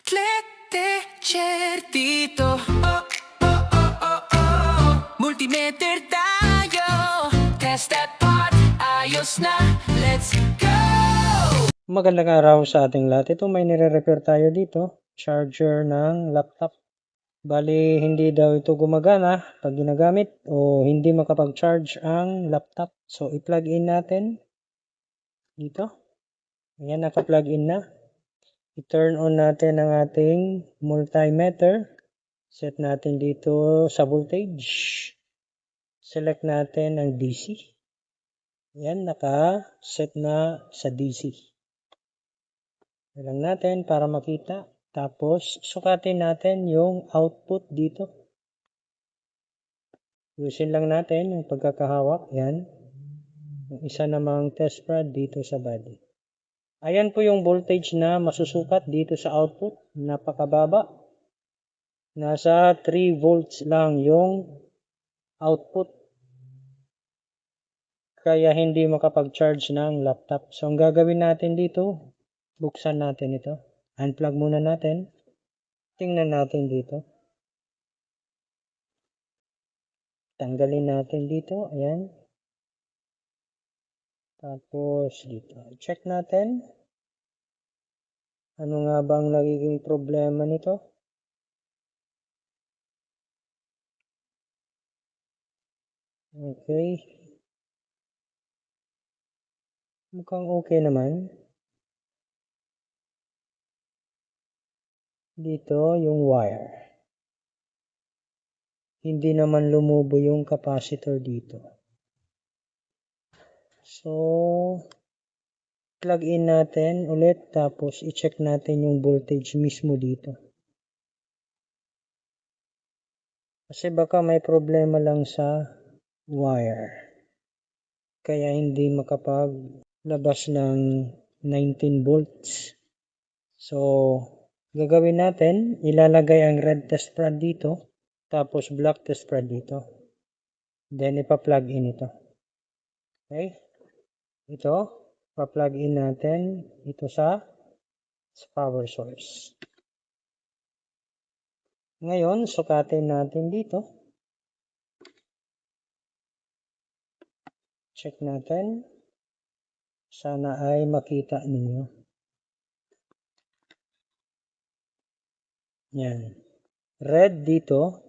Click teacher dito. Oh, oh, oh, oh, oh. Multimeter tayo. Test that part. Ayos na. Let's go! Magandang araw sa ating lahat. Ito may nire-repair tayo dito. Charger ng laptop. Bali, hindi daw ito gumagana pag ginagamit o hindi makapag-charge ang laptop. So, i-plug in natin dito. Ayan, naka-plug in na. I-turn on natin ang ating multimeter. Set natin dito sa voltage. Select natin ang DC. Ayan, naka-set na sa DC. Lang natin para makita. Tapos, sukatin natin yung output dito. Usin lang natin yung pagkakahawak. Yan. Yung isa namang test rod dito sa body. Ayan po yung voltage na masusukat dito sa output. Napakababa. Nasa 3 volts lang yung output. Kaya hindi makapag-charge ng laptop. So, ang gagawin natin dito, buksan natin ito. Unplug muna natin. Tingnan natin dito. Tanggalin natin dito. Ayan. Tapos dito. Check natin. Ano nga ba ang nagiging problema nito? Okay. Mukhang okay naman. Dito yung wire. Hindi naman lumubo yung capacitor dito. So, plug in natin ulit tapos i-check natin yung voltage mismo dito. Kasi baka may problema lang sa wire. Kaya hindi makapaglabas ng 19 volts. So, gagawin natin, ilalagay ang red test rod dito. Tapos black test rod dito. Then ipa-plug in ito. Okay? Ito, pa-plug in natin ito sa power source. Ngayon, sukatin natin dito. Check natin. Sana ay makita ninyo. Yan. Red dito,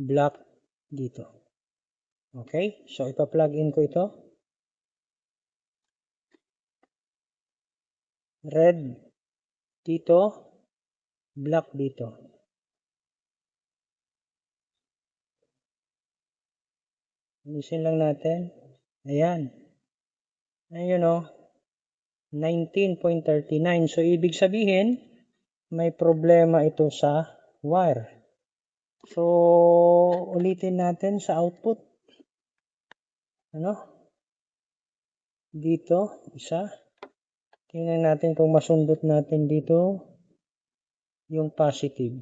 black dito. Okay? So, ipa-plug in ko ito. Red dito, black dito. Alisin lang natin. Ayan. Ayun o. 19.39. So, ibig sabihin, may problema ito sa wire. So, ulitin natin sa output. Ano? Dito, isa. Tingnan natin kung masundot natin dito yung positive.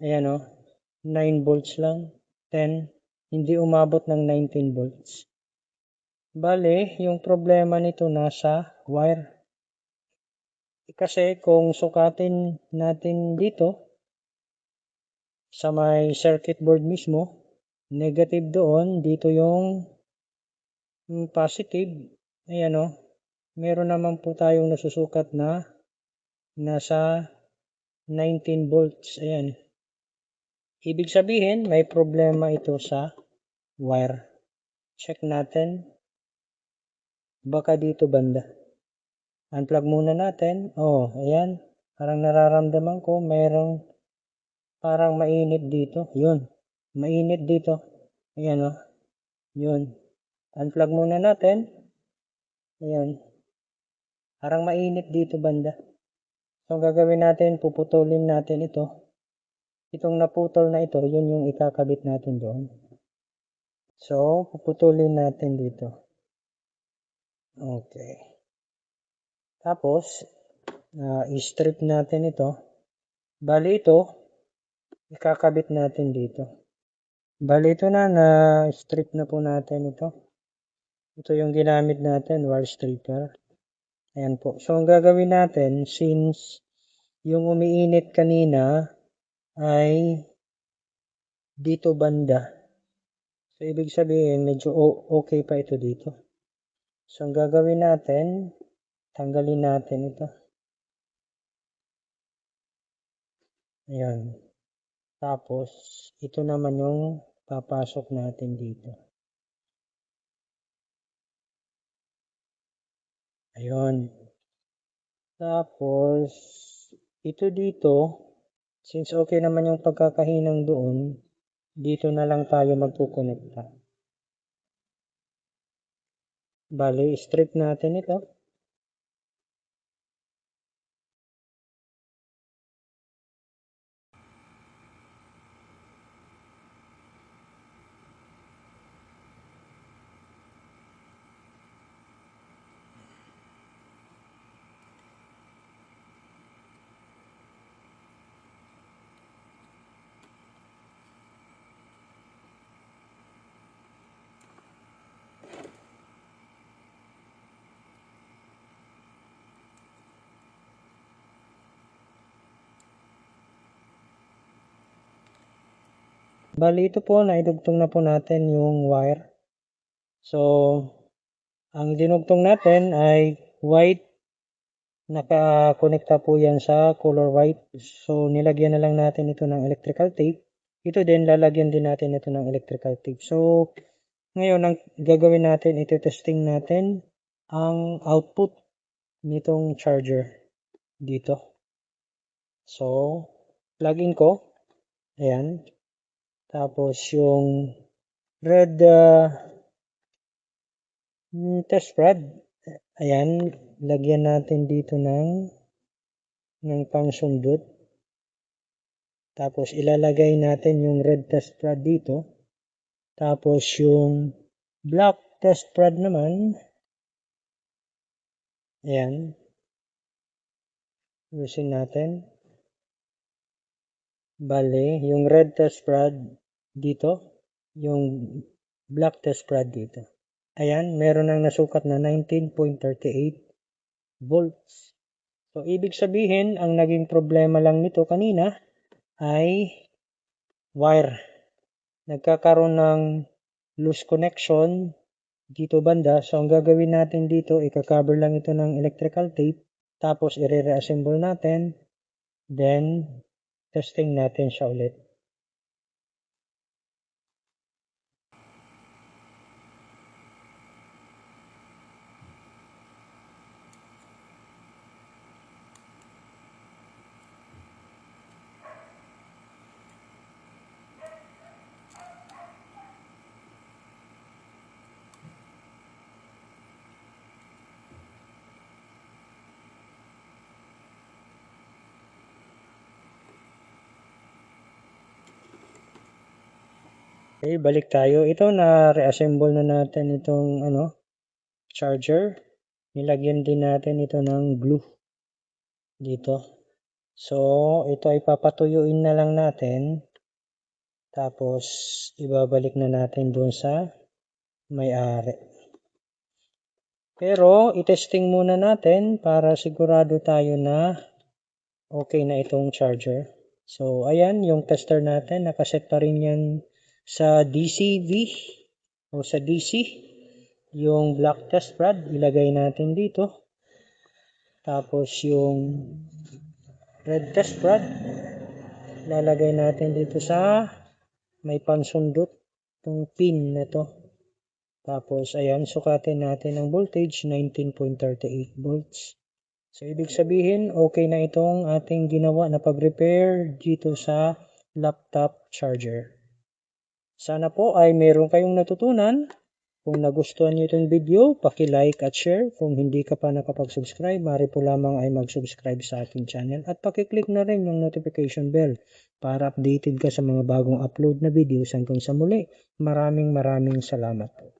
Ayan o. 9 volts lang. 10. Hindi umabot ng 19 volts. Bale, yung problema nito nasa wire. Kasi kung sukatin natin dito sa may circuit board mismo, negative doon, dito yung positive. Ayan o. Meron naman po tayong nasusukat na nasa 19 volts. Ayan. Ibig sabihin, may problema ito sa wire. Check natin. Baka dito banda. Unplug muna natin. Oh, ayan. Parang nararamdaman ko mayroong parang mainit dito. Yun. Mainit dito. Ayan o. Yun. Unplug muna natin. Ayan. Parang mainit dito banda. So, ang gagawin natin, puputulin natin ito. Itong naputol na ito, yun yung ikakabit natin doon. So, puputulin natin dito. Okay. Tapos, i-strip natin ito. Bali ito, ikakabit natin dito. Bali ito na-strip na po natin ito. Ito yung ginamit natin, wire stripper. Ayan po. So, ang gagawin natin, since yung umiinit kanina ay dito banda. So, ibig sabihin, medyo okay pa ito dito. So, ang gagawin natin, tanggalin natin ito. Ayan. Tapos, ito naman yung papasok natin dito. Ayun. Tapos, ito dito, since okay naman yung pagkakahinang doon, dito na lang tayo magkukonekta. Bali, strip natin ito. Bali, ito po, naidugtong na po natin yung wire. So, ang dinugtong natin ay white. Nakakonekta po yan sa color white. So, nilagyan na lang natin ito ng electrical tape. Ito din, lalagyan din natin ito ng electrical tape. So, ngayon, ang gagawin natin, ito testing natin ang output nitong charger dito. So, plug in ko. Ayan. Tapos, yung red test rod. Ayan, lagyan natin dito ng pangsundot. Tapos ilalagay natin yung red test rod dito. Tapos yung black test rod naman. Ayan. Usin natin. Bale, yung red test rod dito. Yung black test rod dito. Ayan, meron nang nasukat na 19.38 volts. So, ibig sabihin, ang naging problema lang nito kanina ay wire. Nagkakaroon ng loose connection dito banda. So, ang gagawin natin dito, ika-cover lang ito ng electrical tape. Tapos, i-reassemble natin. Then, testing natin siya ulit. Okay, balik tayo. Ito na reassemble na natin itong charger. Nilagyan din natin ito ng glue dito. So, ito ay papatuyuin na lang natin. Tapos, ibabalik na natin doon sa may-ari. Pero, itesting muna natin para sigurado tayo na okay na itong charger. So, ayan, yung tester natin. Nakaset pa rin yan sa DCV o sa DC. Yung black test rod, ilagay natin dito. Tapos, yung red test rod, lalagay natin dito sa may pansundot itong pin na to. Tapos, ayan, sukatin natin ang voltage, 19.38 volts. So, ibig sabihin, okay na itong ating ginawa na pag-repair dito sa laptop charger. Sana po ay meron kayong natutunan. Kung nagustuhan niyo itong video, paki-like at share. Kung hindi ka pa nakapag-subscribe, maaari po lamang ay mag-subscribe sa aking channel. At paki-click na rin yung notification bell para updated ka sa mga bagong upload na videos hanggang sa muli. Maraming salamat po.